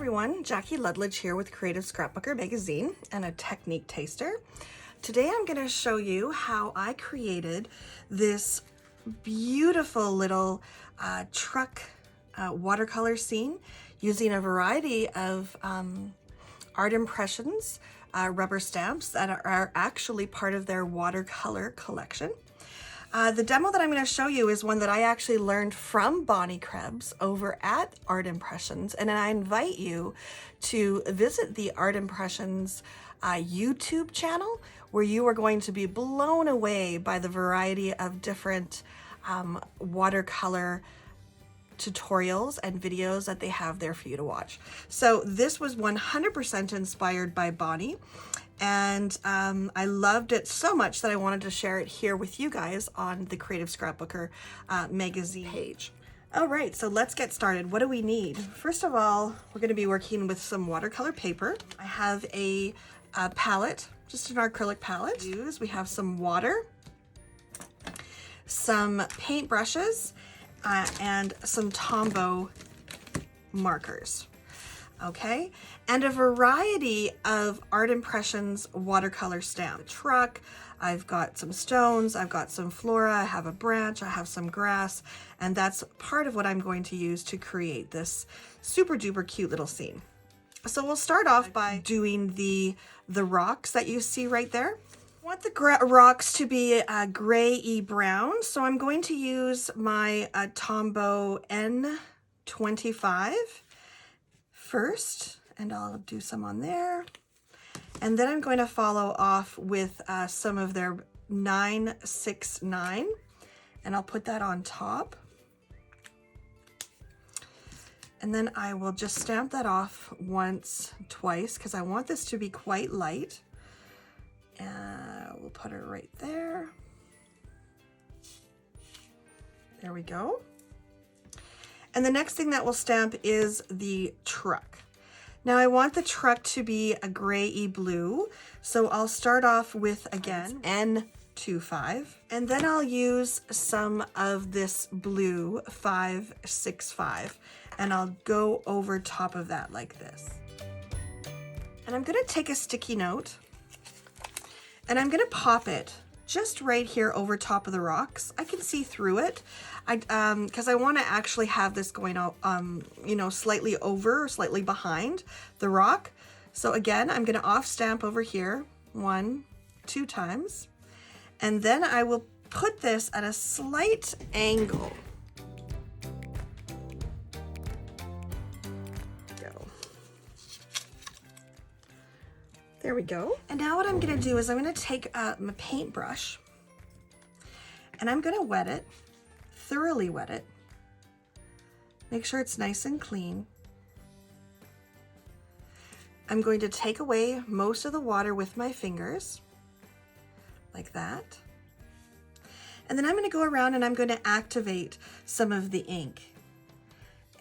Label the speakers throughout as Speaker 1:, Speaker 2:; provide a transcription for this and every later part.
Speaker 1: everyone, Jackie Ludledge here with Creative Scrapbooker Magazine and a Technique Taster. Today I'm going to show you how I created this beautiful little truck watercolor scene using a variety of art impressions, rubber stamps that are actually part of their watercolor collection. The demo that I'm going to show you is one that I actually learned from Bonnie Krebbs over at Art Impressions, and I invite you to visit the Art Impressions YouTube channel, where you are going to be blown away by the variety of different watercolor tutorials and videos that they have there for you to watch. So this was 100% inspired by Bonnie, and I loved it so much that I wanted to share it here with you guys on the Creative Scrapbooker magazine page. All right, so let's get started. What do we need? First of all, we're going to be working with some watercolor paper. I have a palette, just an acrylic palette. We have some water, some paint brushes, and some Tombow markers. Okay, and a variety of Art Impressions watercolor stamp. Truck, I've got some stones, I've got some flora, I have a branch, I have some grass, and that's part of what I'm going to use to create this super duper cute little scene. So we'll start off by doing the rocks that you see right there. I want the rocks to be gray-y brown, so I'm going to use my Tombow N25 first, and I'll do some on there, and then I'm going to follow off with some of their 969, and I'll put that on top, and then I will just stamp that off once, twice, because I want this to be quite light. We'll put her right there. There we go. And the next thing that we'll stamp is the truck. Now I want the truck to be a gray-y blue, so I'll start off with, again, N25, and then I'll use some of this blue 565, and I'll go over top of that like this. And I'm going to take a sticky note, and I'm going to pop it just right here over top of the rocks. I can see through it, because I want to actually have this going out, you know, slightly over or slightly behind the rock. So again, I'm going to off stamp over here 1, 2 times, and then I will put this at a slight angle. There we go. And now what I'm going to do is I'm going to take my paintbrush, and I'm going to wet it, thoroughly wet it. Make sure it's nice and clean. I'm going to take away most of the water with my fingers, like that. And then I'm going to go around and I'm going to activate some of the ink.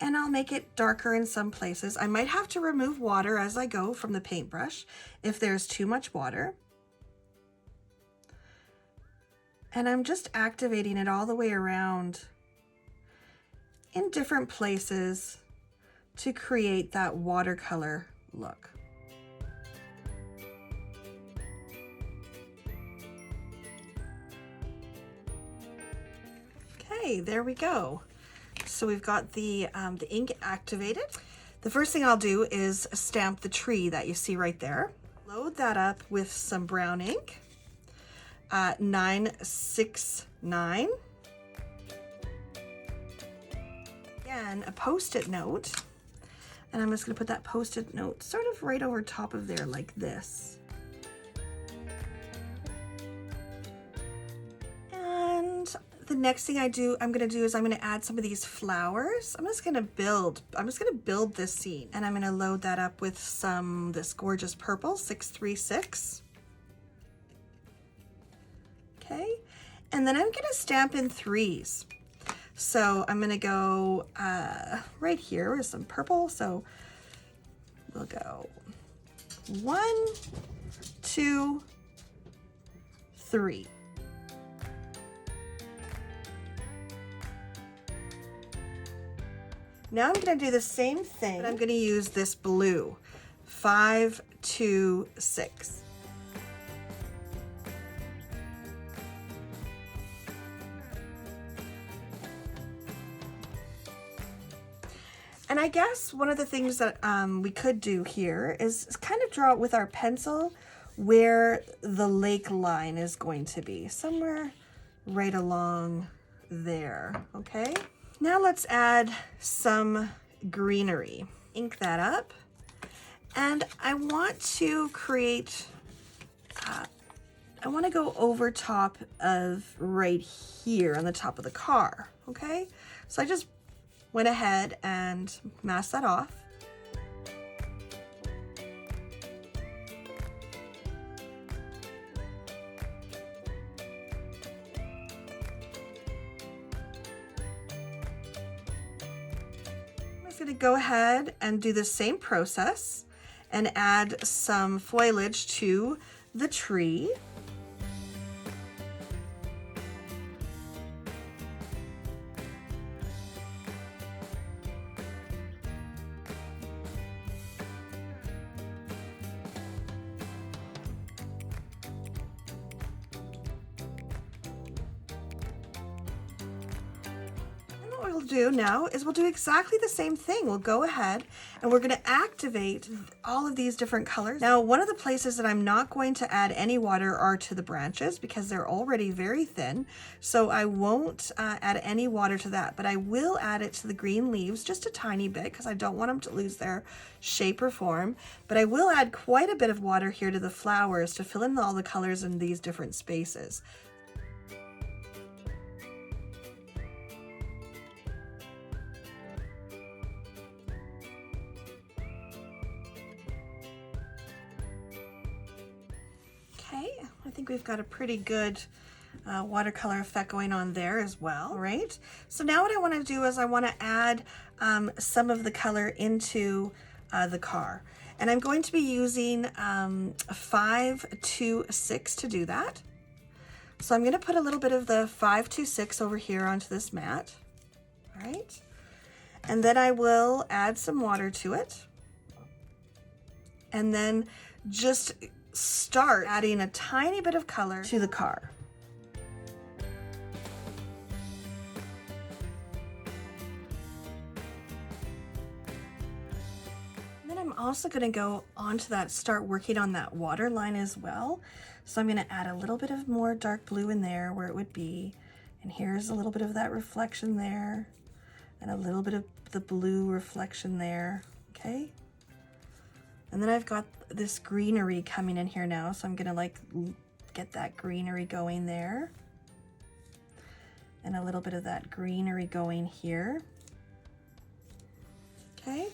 Speaker 1: And I'll make it darker in some places. I might have to remove water as I go from the paintbrush if there's too much water. And I'm just activating it all the way around in different places to create that watercolor look. Okay, there we go. So we've got the ink activated. The first thing I'll do is stamp the tree that you see right there. Load that up with some brown ink, 969. Again, a Post-it note, and I'm just going to put that Post-it note sort of right over top of there like this. The next thing I'm going to do is I'm going to add some of these flowers. I'm just going to build this scene, and I'm going to load that up with this gorgeous purple 636. Okay, and then I'm going to stamp in 3s. So I'm going to go right here with some purple. So we'll go 1, 2, 3. Now I'm going to do the same thing, but I'm going to use this blue, 526. And I guess one of the things that we could do here is kind of draw it with our pencil where the lake line is going to be, somewhere right along there, okay? Now let's add some greenery. Ink that up. And I want to create, I want to go over top of right here on the top of the car, okay? So I just went ahead and masked that off. I'm just going to go ahead and do the same process and add some foliage to the tree. What we'll do now is we'll do exactly the same thing. We'll go ahead and we're going to activate all of these different colors. Now, one of the places that I'm not going to add any water are to the branches because they're already very thin. So I won't add any water to that, but I will add it to the green leaves just a tiny bit because I don't want them to lose their shape or form. But I will add quite a bit of water here to the flowers to fill in all the colors in these different spaces. Okay, I think we've got a pretty good watercolor effect going on there as well. All right, so now what I want to do is I want to add some of the color into the car. And I'm going to be using 526 to do that. So I'm going to put a little bit of the 526 over here onto this mat. All right, and then I will add some water to it. And then just start adding a tiny bit of color to the car. And then I'm also going to go onto that, start working on that water line as well. So I'm going to add a little bit of more dark blue in there where it would be, and here's a little bit of that reflection there, and a little bit of the blue reflection there, okay? And then I've got this greenery coming in here now, so I'm gonna like get that greenery going there. And a little bit of that greenery going here. Okay,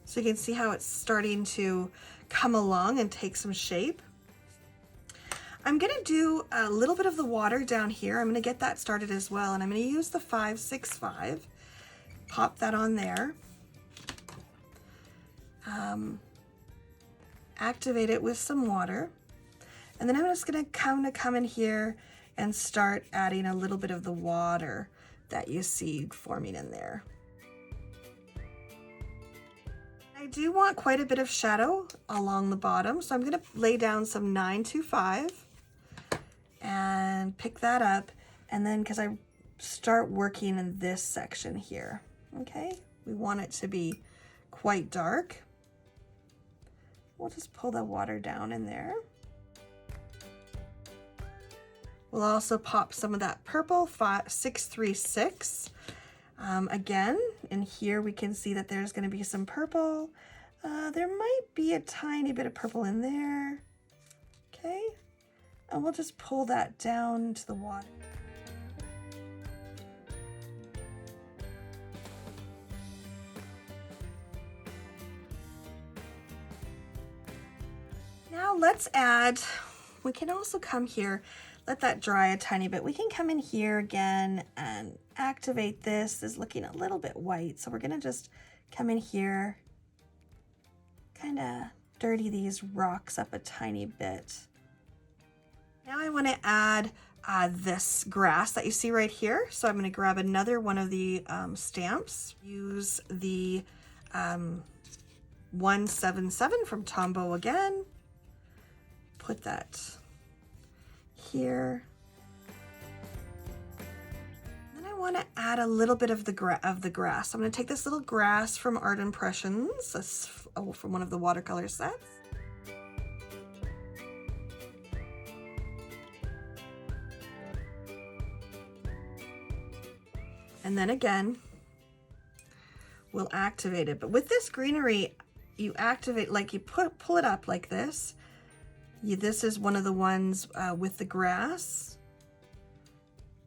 Speaker 1: so you can see how it's starting to come along and take some shape. I'm gonna do a little bit of the water down here. I'm gonna get that started as well, and I'm gonna use the 565. Pop that on there. Activate it with some water, and then I'm just going to come in here and start adding a little bit of the water that you see forming in there. I do want quite a bit of shadow along the bottom, so I'm going to lay down some 925 and pick that up, and then because I start working in this section here, okay, we want it to be quite dark. We'll just pull the water down in there. We'll also pop some of that purple 636. Again, in here we can see that there's going to be some purple. There might be a tiny bit of purple in there. Okay, and we'll just pull that down to the water. Now let's add, we can also come here, let that dry a tiny bit. We can come in here again and activate this. This is looking a little bit white, so we're gonna just come in here, kind of dirty these rocks up a tiny bit. Now I want to add this grass that you see right here. So I'm going to grab another one of the stamps. Use the 177 from Tombow again. Put that here. Then I want to add a little bit of the grass. I'm going to take this little grass from Art Impressions, this, from one of the watercolor sets. And then again, we'll activate it. But with this greenery, you activate, like you pull it up like this. This is one of the ones with the grass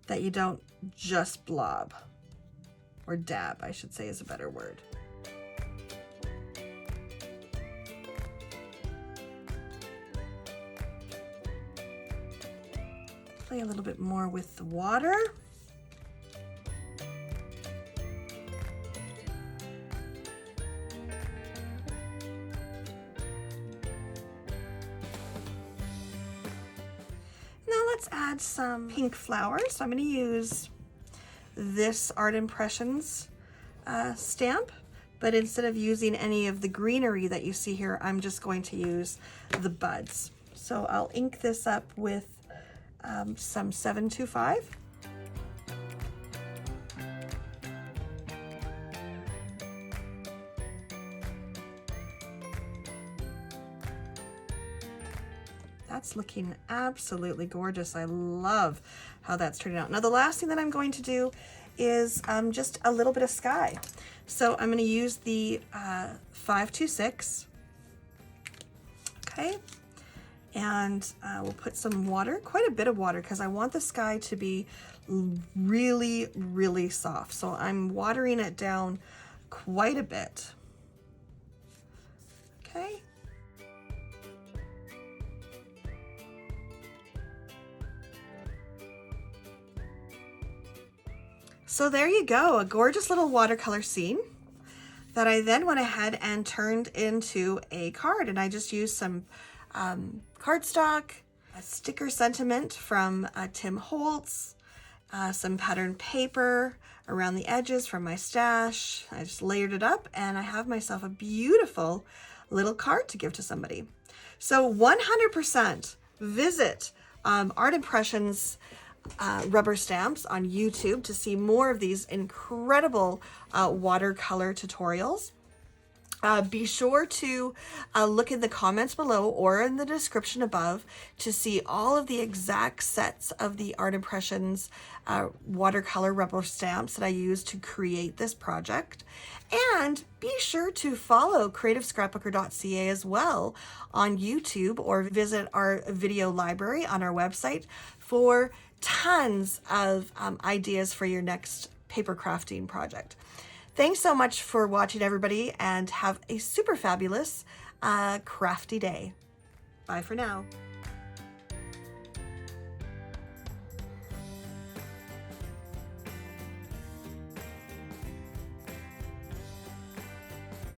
Speaker 1: that you don't just blob, or dab, I should say is a better word. Play a little bit more with the water. Let's add some pink flowers. So I'm going to use this Art Impressions stamp, but instead of using any of the greenery that you see here, I'm just going to use the buds. So I'll ink this up with some 725. That's looking absolutely gorgeous. I love how that's turning out. Now the last thing that I'm going to do is just a little bit of sky. So I'm going to use the 526. Okay, and we'll put some water, quite a bit of water, because I want the sky to be really, really soft. So I'm watering it down quite a bit. Okay. So there you go, a gorgeous little watercolor scene that I then went ahead and turned into a card. And I just used some cardstock, a sticker sentiment from Tim Holtz, some patterned paper around the edges from my stash. I just layered it up and I have myself a beautiful little card to give to somebody. So 100% visit Art Impressions rubber stamps on YouTube to see more of these incredible watercolor tutorials. Be sure to look in the comments below or in the description above to see all of the exact sets of the Art Impressions watercolor rubber stamps that I used to create this project. And be sure to follow creativescrapbooker.ca as well on YouTube, or visit our video library on our website for tons of ideas for your next paper crafting project. Thanks so much for watching, everybody, and have a super fabulous crafty day. Bye for now.